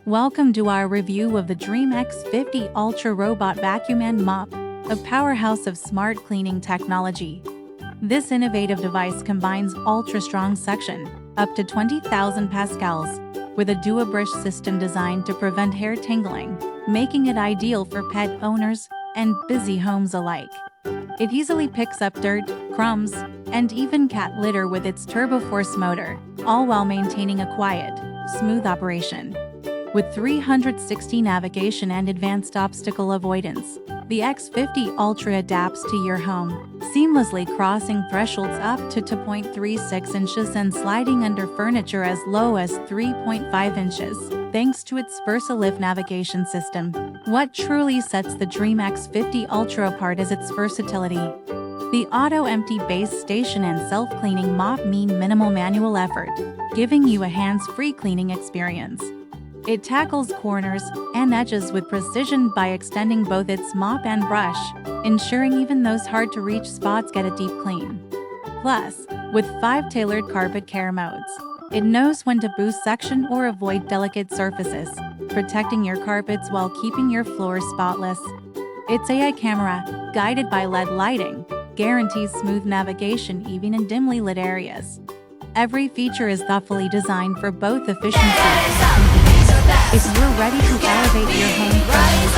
Welcome to our review of the Dreame X50 Ultra Robot Vacuum and Mop, a powerhouse of smart cleaning technology. This innovative device combines ultra-strong suction, up to 20,000 pascals, with a dual-brush system designed to prevent hair tangling, making it ideal for pet owners and busy homes alike. It easily picks up dirt, crumbs, and even cat litter with its turbo-force motor, all while maintaining a quiet, smooth operation. With 360 navigation and advanced obstacle avoidance, the X50 Ultra adapts to your home, seamlessly crossing thresholds up to 2.36 inches and sliding under furniture as low as 3.5 inches, thanks to its VersaLift navigation system. What truly sets the Dreame X50 Ultra apart is its versatility. The auto-empty base station and self-cleaning mop mean minimal manual effort, giving you a hands-free cleaning experience. It tackles corners and edges with precision by extending both its mop and brush, ensuring even those hard-to-reach spots get a deep clean. Plus, with 5 tailored carpet care modes, it knows when to boost suction or avoid delicate surfaces, protecting your carpets while keeping your floors spotless. Its AI camera, guided by LED lighting, guarantees smooth navigation even in dimly lit areas. Every feature is thoughtfully designed for both efficiency and convenience. If you're ready to elevate your home cleaning,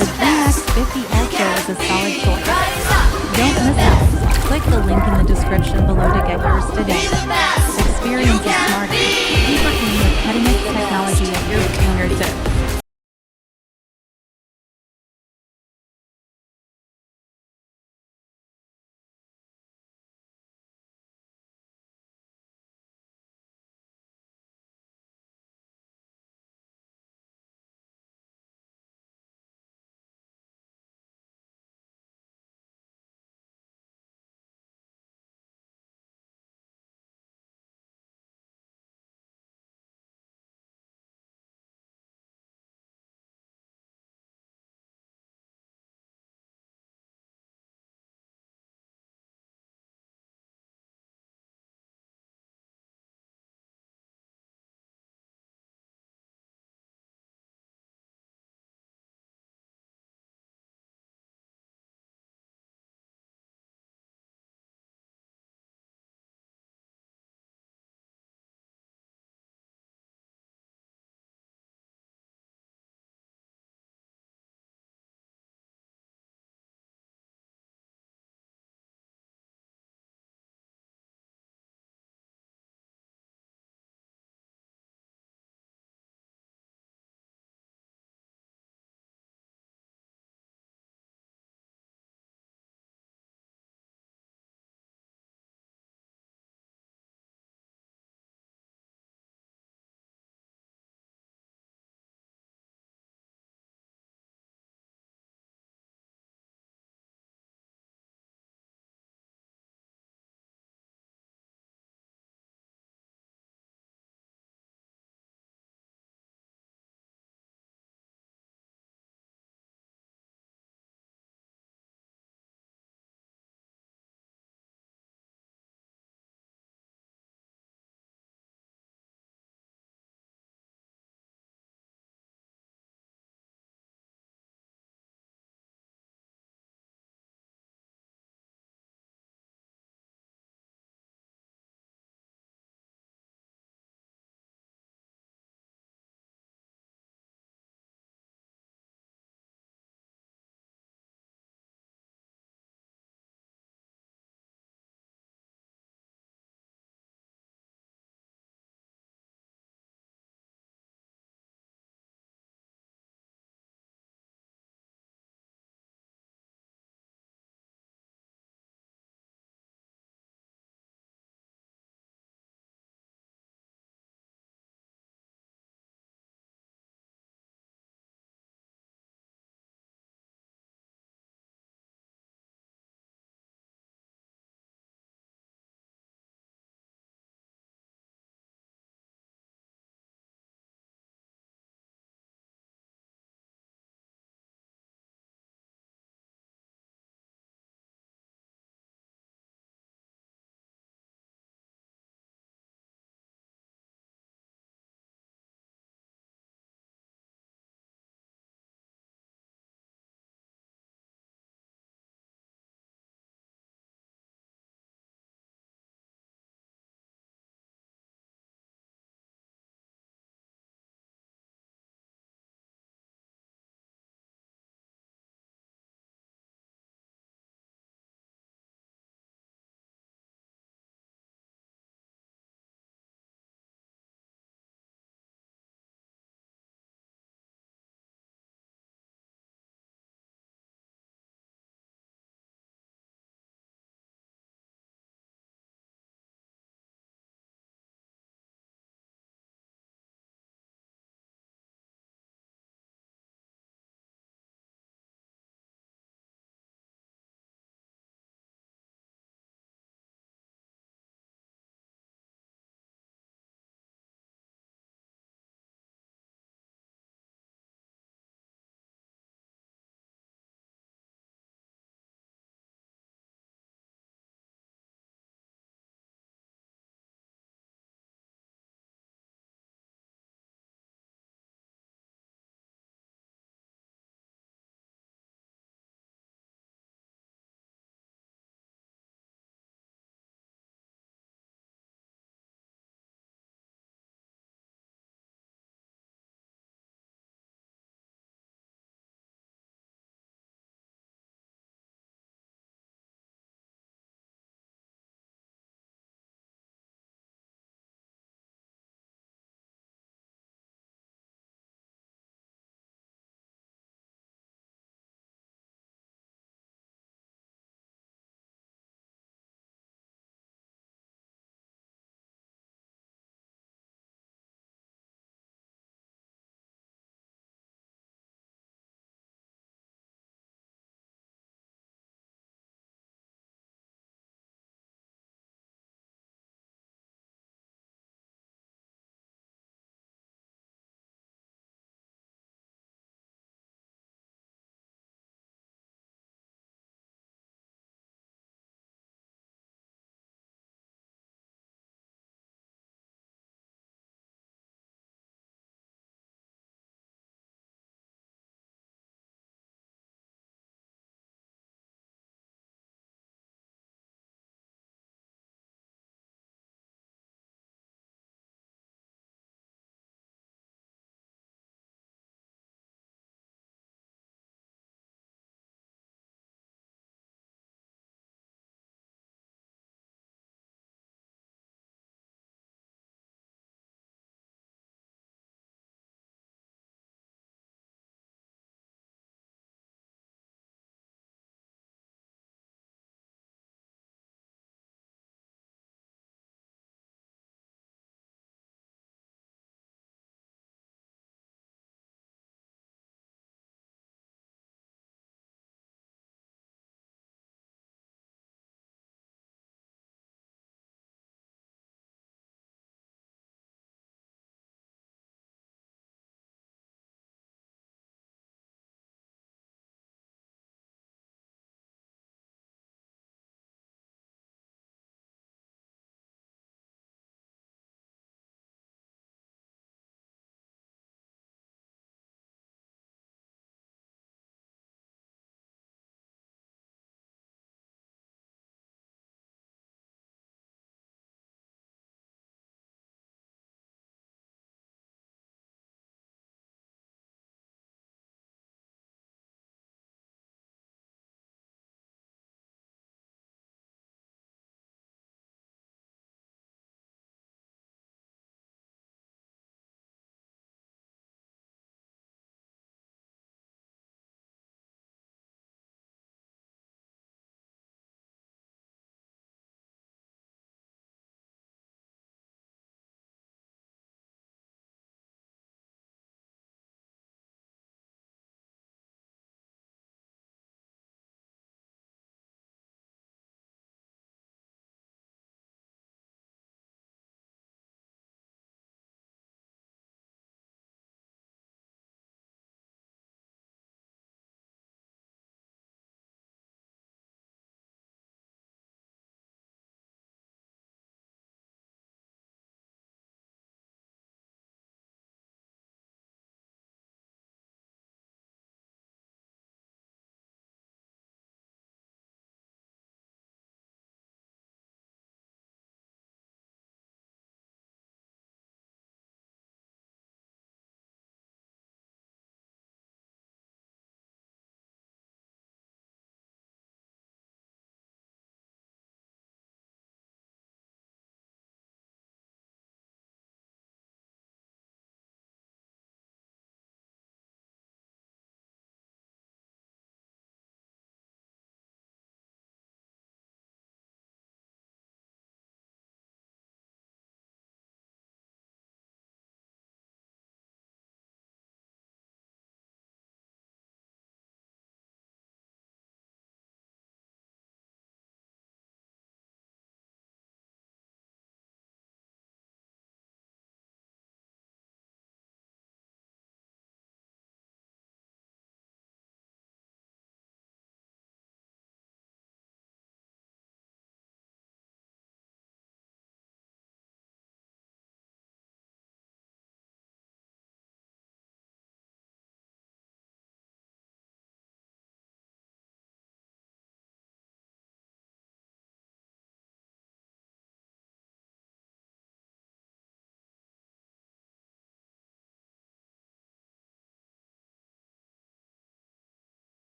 the Dreame X50 Ultra is a solid choice. Don't miss out. Click the link in the description below to get yours today. Experience a smarter, deeper clean with cutting-edge technology at your fingertips.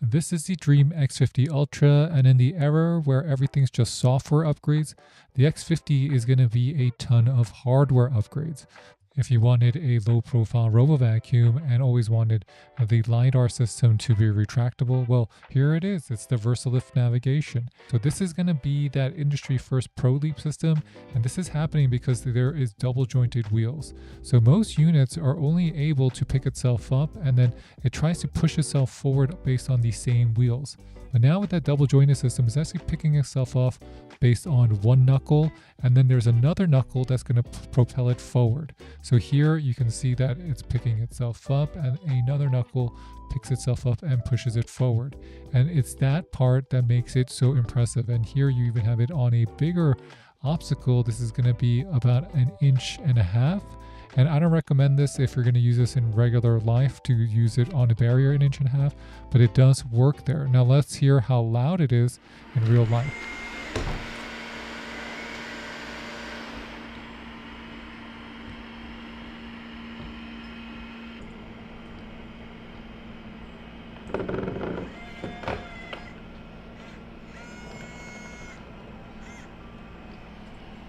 This is the Dreame X50 Ultra, and in the era where everything's just software upgrades, the X50 is going to be a ton of hardware upgrades. If you wanted a low-profile robo-vacuum and always wanted the LiDAR system to be retractable, well, here it is. It's the VersaLift navigation. So this is going to be that industry-first ProLeap system, and this is happening because there is double-jointed wheels. So most units are only able to pick itself up, and then it tries to push itself forward based on these same wheels. But now with that double-jointed system, it's actually picking itself off based on one knuckle, and then there's another knuckle that's going to propel it forward. So here you can see that it's picking itself up, and another knuckle picks itself up and pushes it forward. And it's that part that makes it so impressive. And here you even have it on a bigger obstacle. This is going to be about 1.5 inches. And I don't recommend this if you're going to use this in regular life, to use it on a barrier 1.5 inches, but it does work there. Now let's hear how loud it is in real life.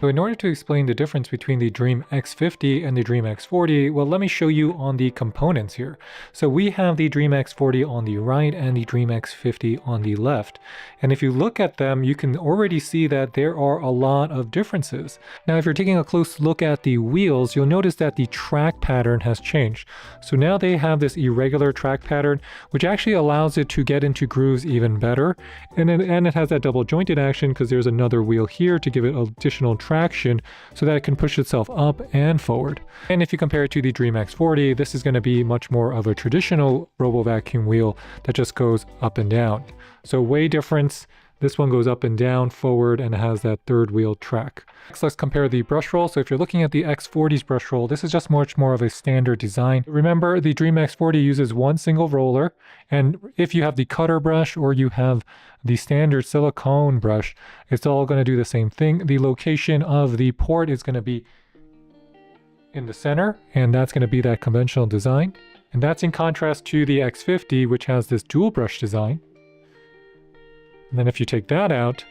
So in order to explain the difference between the Dreame X50 and the Dreame X40, well, let me show you on the components here. So we have the Dreame X40 on the right and the Dreame X50 on the left. And if you look at them, you can already see that there are a lot of differences. Now, if you're taking a close look at the wheels, you'll notice that the track pattern has changed. So now they have this irregular track pattern, which actually allows it to get into grooves even better. And it has that double jointed action because there's another wheel here to give it additional traction so that it can push itself up and forward. And if you compare it to the Dreame X40, this is going to be much more of a traditional robo vacuum wheel that just goes up and down. So way difference. This one goes up and down, forward, and has that third wheel track. Next, let's compare the brush roll. So if you're looking at the X40's brush roll, this is just much more of a standard design. Remember, the Dreame X40 uses one single roller, and if you have the cutter brush or you have the standard silicone brush, it's all going to do the same thing. The location of the port is going to be in the center, and that's going to be that conventional design. And that's in contrast to the X50, which has this dual brush design. And then if you take that out,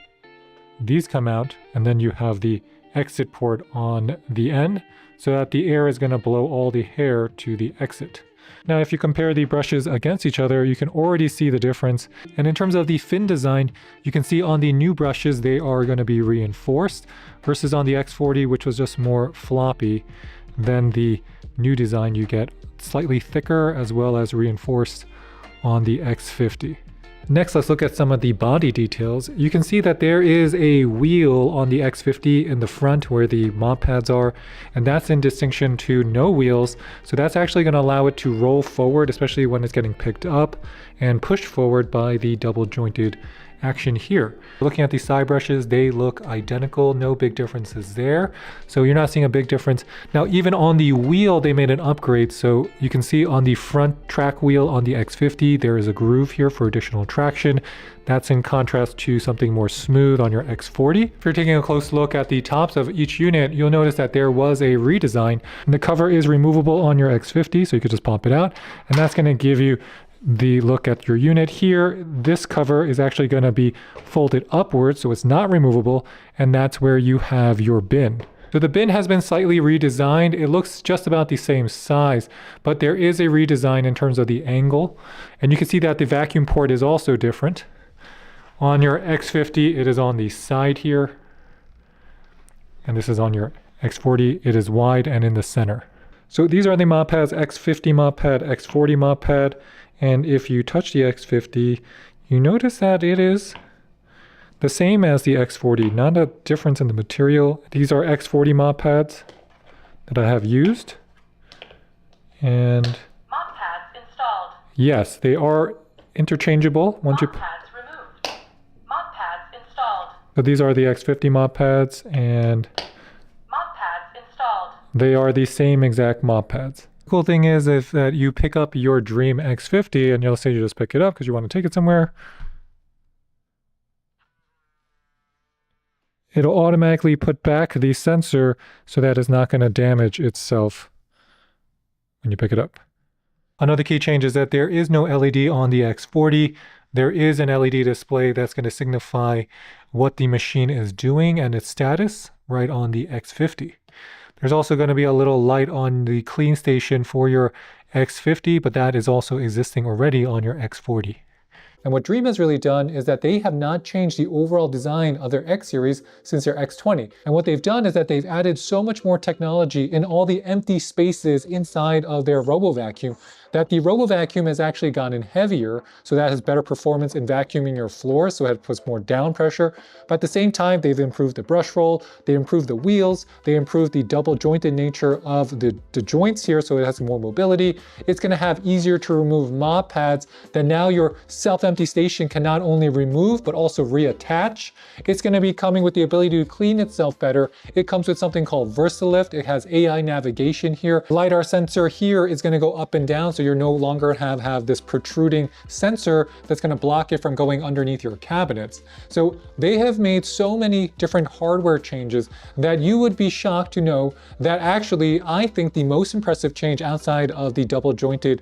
these come out, and then you have the exit port on the end so that the air is going to blow all the hair to the exit. Now, if you compare the brushes against each other, you can already see the difference. And in terms of the fin design, you can see on the new brushes, they are going to be reinforced versus on the X40, which was just more floppy. Then the new design, you get slightly thicker as well as reinforced on the X50. Next, let's look at some of the body details. You can see that there is a wheel on the X50 in the front where the mop pads are, and that's in distinction to no wheels. So that's actually going to allow it to roll forward, especially when it's getting picked up and pushed forward by the double jointed action here. Looking at the side brushes, they look identical, no big differences there. So you're not seeing a big difference. Now, even on the wheel, they made an upgrade. So you can see on the front track wheel on the X50, there is a groove here for additional traction. That's in contrast to something more smooth on your X40. If you're taking a close look at the tops of each unit, you'll notice that there was a redesign. And the cover is removable on your X50, so you could just pop it out. And that's going to give you the look at your unit here. This cover is actually going to be folded upwards, so it's not removable, and that's where you have your bin. So the bin has been slightly redesigned. It looks just about the same size, but there is a redesign in terms of the angle, and you can see that the vacuum port is also different. On your X50, it is on the side here, and this is on your X40. It is wide and in the center. So these are the mop pads: X50 mop pad, X40 mop pad. And if you touch the X50, you notice that it is the same as the X40, not a difference in the material. These are X40 mop pads that I have used. And mop pads installed. Yes, they are interchangeable. Mop pads removed. Mop pads installed. So these are the X50 mop pads, and mop pads installed. They are the same exact mop pads. Cool thing is if that you pick up your Dreame X50 and you'll say you just pick it up because you want to take it somewhere, it'll automatically put back the sensor so that it's not going to damage itself when you pick it up. Another key change is that there is no LED on the X40. There is an LED display that's going to signify what the machine is doing and its status right on the X50. There's also going to be a little light on the clean station for your X50, but that is also existing already on your X40. And what Dreame has really done is that they have not changed the overall design of their X series since their X20. And what they've done is that they've added so much more technology in all the empty spaces inside of their RoboVacuum that the RoboVacuum has actually gotten heavier, so that has better performance in vacuuming your floor, so it puts more down pressure. But at the same time, they've improved the brush roll, they improved the wheels, they improved the double jointed nature of the joints here, so it has more mobility. It's going to have easier to remove mop pads that now your self-empty station can not only remove, but also reattach. It's going to be coming with the ability to clean itself better. It comes with something called VersaLift. It has AI navigation here. LiDAR sensor here is going to go up and down, so you're no longer have this protruding sensor that's going to block it from going underneath your cabinets. So they have made so many different hardware changes that you would be shocked to know that actually I think the most impressive change outside of the double jointed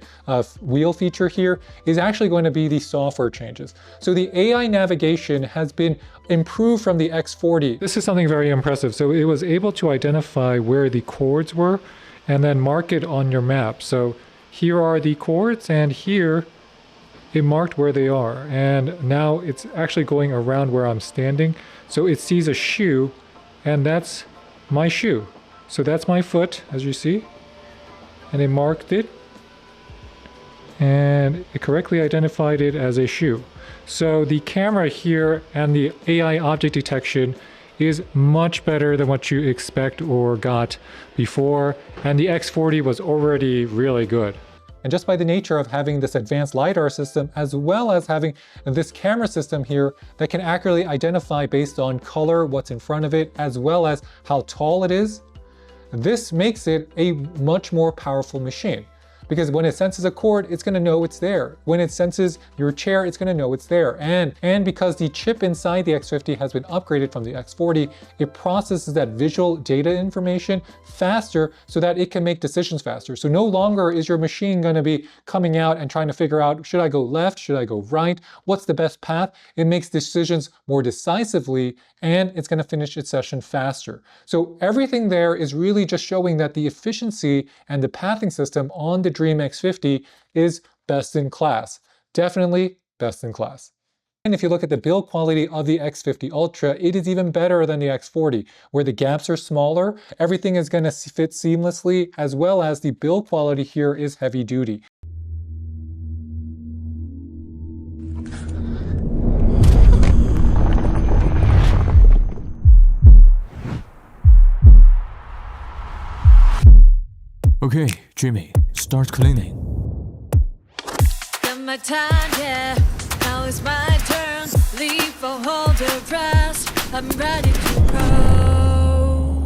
wheel feature here is actually going to be the software changes. So the AI navigation has been improved from the X40. This is something very impressive. So it was able to identify where the cords were and then mark it on your map. So here are the cords, and here it marked where they are. And now it's actually going around where I'm standing. So it sees a shoe, and that's my shoe. So that's my foot, as you see. And it marked it, and it correctly identified it as a shoe. So the camera here and the AI object detection is much better than what you expect or got before, and the X40 was already really good. And just by the nature of having this advanced LiDAR system, as well as having this camera system here that can accurately identify based on color what's in front of it, as well as how tall it is, this makes it a much more powerful machine. Because when it senses a cord, it's going to know it's there. When it senses your chair, it's going to know it's there. And because the chip inside the X50 has been upgraded from the X40, it processes that visual data information faster so that it can make decisions faster. So no longer is your machine going to be coming out and trying to figure out, should I go left? Should I go right? What's the best path? It makes decisions more decisively, and it's going to finish its session faster. So everything there is really just showing that the efficiency and the pathing system on the Dreame X50 is best in class. Definitely best in class. And if you look at the build quality of the X50 Ultra, it is even better than the X40, where the gaps are smaller, everything is going to fit seamlessly, as well as the build quality here is heavy duty. Okay, Dreame, start cleaning. Done my time, yeah. Now it's my turn. Leave for hold to rest. I'm ready to go.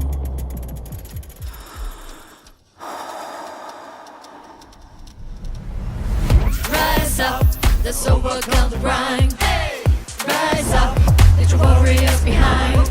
Rise up, let's overcome the grind. Hey! Rise up, let your warriors behind.